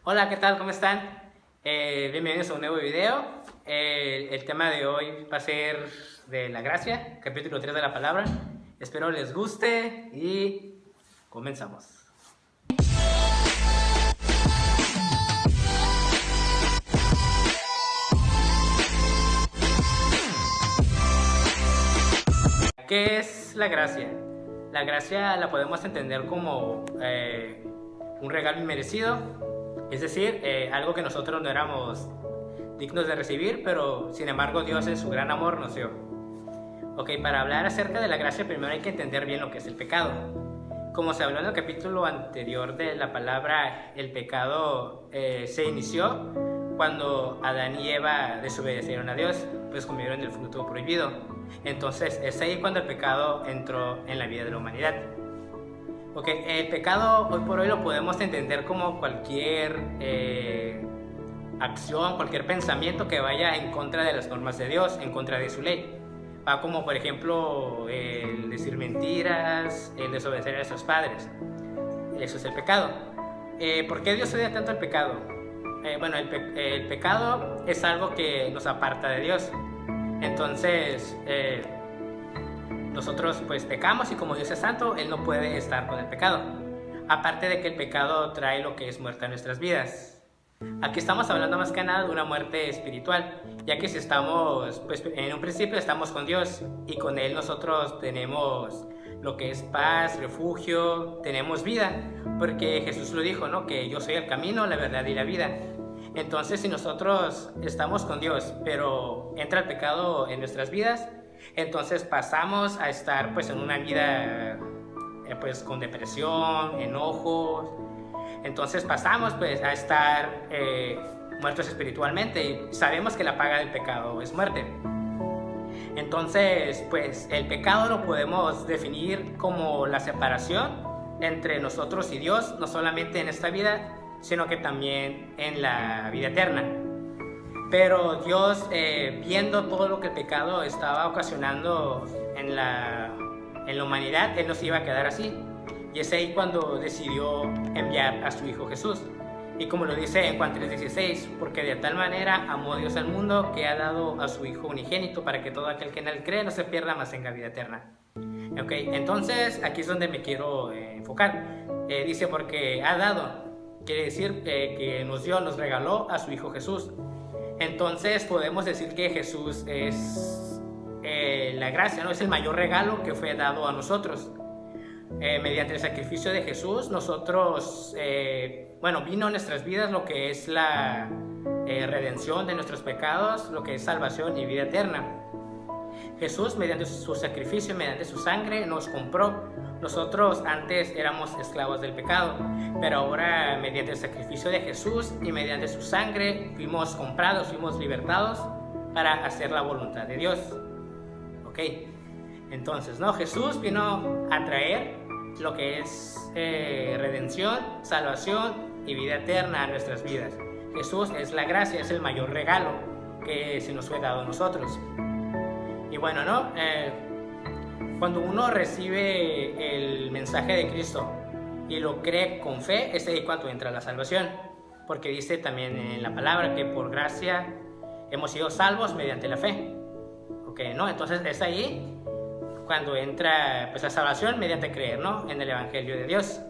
Hola, ¿qué tal? ¿Cómo están? Bienvenidos a un nuevo video. El tema de hoy va a ser de la gracia, capítulo 3 de la palabra. Espero les guste y comenzamos. ¿Qué es la gracia? La gracia la podemos entender como un regalo inmerecido, es decir, algo que nosotros no éramos dignos de recibir, pero sin embargo Dios en su gran amor nos dio. Ok, para hablar acerca de la gracia primero hay que entender bien lo que es el pecado. Como se habló en el capítulo anterior de la palabra, el pecado se inició cuando Adán y Eva desobedecieron a Dios, pues comieron del fruto prohibido. Entonces es ahí cuando el pecado entró en la vida de la humanidad. Ok, el pecado hoy por hoy lo podemos entender como cualquier acción, cualquier pensamiento que vaya en contra de las normas de Dios, en contra de su ley. Va como por ejemplo el decir mentiras, el desobedecer a sus padres. Eso es el pecado. ¿Por qué Dios odia tanto el pecado? Bueno, el pecado es algo que nos aparta de Dios. Entonces, nosotros pues pecamos y como Dios es santo, Él no puede estar con el pecado. Aparte de que el pecado trae lo que es muerte a nuestras vidas. Aquí estamos hablando más que nada de una muerte espiritual, ya que si estamos, pues en un principio estamos con Dios y con Él nosotros tenemos lo que es paz, refugio, tenemos vida, porque Jesús lo dijo, ¿no? Que yo soy el camino, la verdad y la vida. Entonces, si nosotros estamos con Dios, pero entra el pecado en nuestras vidas, entonces pasamos a estar pues en una vida pues con depresión, enojos. Entonces pasamos pues a estar muertos espiritualmente y sabemos que la paga del pecado es muerte. Entonces pues el pecado lo podemos definir como la separación entre nosotros y Dios, no solamente en esta vida, sino que también en la vida eterna. Pero Dios, viendo todo lo que el pecado estaba ocasionando en la humanidad, Él no se iba a quedar así. Y es ahí cuando decidió enviar a su Hijo Jesús. Y como lo dice en Juan 3:16, porque de tal manera amó Dios al mundo que ha dado a su Hijo unigénito para que todo aquel que en Él cree no se pierda, mas tenga vida eterna. Ok, entonces aquí es donde me quiero enfocar. Dice porque ha dado, quiere decir que nos dio, nos regaló a su Hijo Jesús. Entonces podemos decir que Jesús es la gracia, ¿no? Es el mayor regalo que fue dado a nosotros. Mediante el sacrificio de Jesús, nosotros, vino a nuestras vidas lo que es la redención de nuestros pecados, lo que es salvación y vida eterna. Jesús, mediante su sacrificio, mediante su sangre, nos compró. Nosotros antes éramos esclavos del pecado, pero ahora mediante el sacrificio de Jesús y mediante su sangre fuimos comprados, fuimos libertados para hacer la voluntad de Dios. Ok, entonces, ¿no? Jesús vino a traer lo que es redención, salvación y vida eterna a nuestras vidas. Jesús es la gracia, es el mayor regalo que se nos fue dado a nosotros. Y bueno, ¿no? Cuando uno recibe el mensaje de Cristo y lo cree con fe, es ahí cuando entra la salvación. Porque dice también en la palabra que por gracia hemos sido salvos mediante la fe. Ok, ¿no? Entonces es ahí cuando entra pues la salvación mediante creer, ¿no? En el Evangelio de Dios.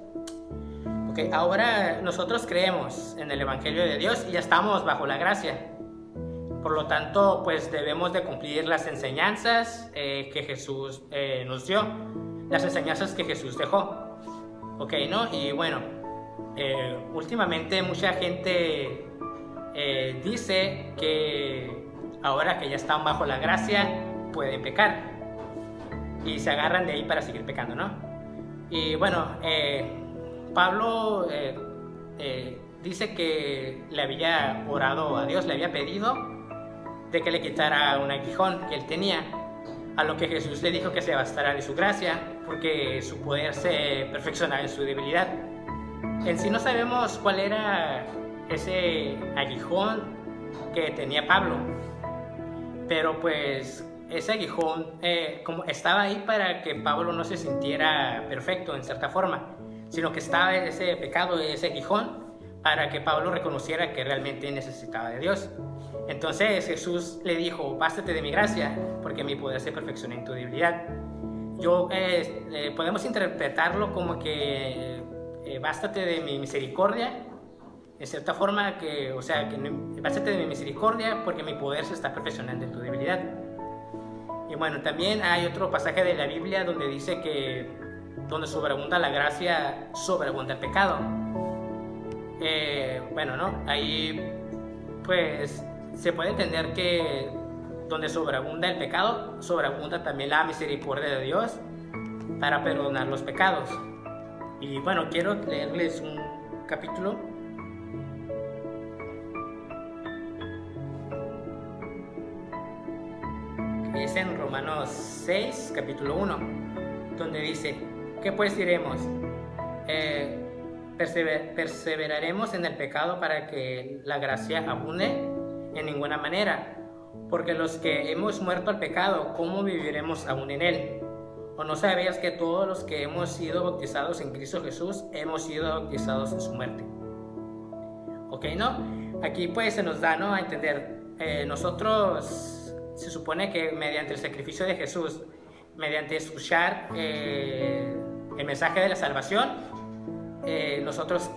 Ok, ahora nosotros creemos en el Evangelio de Dios y ya estamos bajo la gracia. Por lo tanto, pues debemos de cumplir las enseñanzas que Jesús nos dio, las enseñanzas que Jesús dejó. Ok, ¿no? Y bueno, últimamente mucha gente dice que ahora que ya están bajo la gracia, pueden pecar. Y se agarran de ahí para seguir pecando, ¿no? Y bueno, Pablo dice que le había orado a Dios, le había pedido de que le quitara un aguijón que él tenía, a lo que Jesús le dijo que se bastara de su gracia, porque su poder se perfeccionaba en su debilidad. En sí no sabemos cuál era ese aguijón que tenía Pablo, pero pues ese aguijón como estaba ahí para que Pablo no se sintiera perfecto en cierta forma, sino que estaba ese pecado, ese aguijón, para que Pablo reconociera que realmente necesitaba de Dios. Entonces Jesús le dijo: bástate de mi gracia, porque mi poder se perfecciona en tu debilidad. Podemos interpretarlo como que bástate de mi misericordia, en cierta forma, bástate de mi misericordia porque mi poder se está perfeccionando en tu debilidad. Y bueno, también hay otro pasaje de la Biblia donde dice que donde sobreabunda la gracia, sobreabunda el pecado. Ahí pues se puede entender que donde sobreabunda el pecado, sobreabunda también la misericordia de Dios para perdonar los pecados. Y bueno, quiero leerles un capítulo. Que es en Romanos 6, capítulo 1, donde dice: ¿qué pues diremos? ¿Perseveraremos en el pecado para que la gracia abunde? En ninguna manera. Porque los que hemos muerto al pecado, ¿cómo viviremos aún en él? ¿O no sabías que todos los que hemos sido bautizados en Cristo Jesús hemos sido bautizados en su muerte? ¿Ok, no? Aquí pues se nos da, ¿no?, a entender, nosotros se supone que mediante el sacrificio de Jesús, mediante escuchar el mensaje de la salvación, nosotros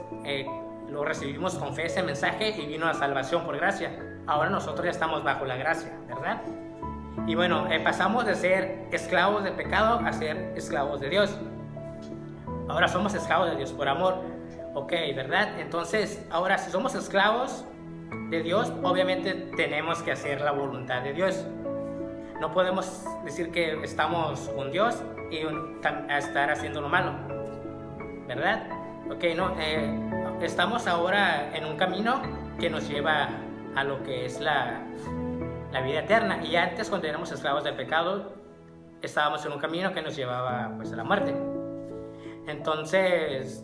lo recibimos con fe, ese mensaje, y vino la salvación por gracia. Ahora nosotros ya estamos bajo la gracia, ¿verdad? Y bueno, pasamos de ser esclavos del pecado a ser esclavos de Dios. Ahora somos esclavos de Dios por amor, ok, ¿verdad? Entonces, ahora si somos esclavos de Dios, obviamente tenemos que hacer la voluntad de Dios. No podemos decir que estamos con Dios y estar haciendo lo malo, ¿verdad? Ok, no, estamos ahora en un camino que nos lleva a lo que es la vida eterna. Y antes, cuando éramos esclavos del pecado, estábamos en un camino que nos llevaba pues a la muerte. Entonces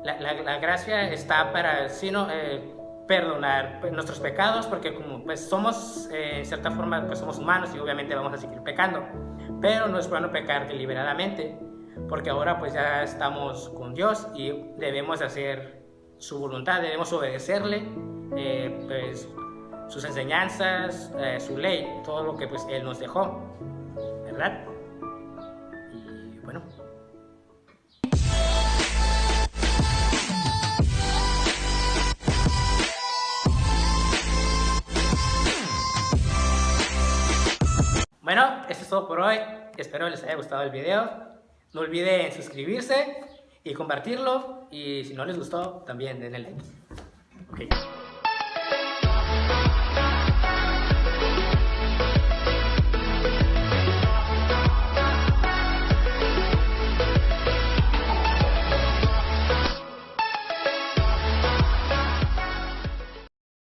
la gracia está para perdonar nuestros pecados, porque como pues somos en cierta forma pues somos humanos y obviamente vamos a seguir pecando, pero no es bueno pecar deliberadamente, porque ahora pues ya estamos con Dios y debemos hacer su voluntad, debemos obedecerle, pues sus enseñanzas, su ley, todo lo que pues Él nos dejó, ¿verdad? Y bueno. Bueno, esto es todo por hoy. Espero les haya gustado el video. No olviden suscribirse y compartirlo. Y si no les gustó, también denle like. Okay.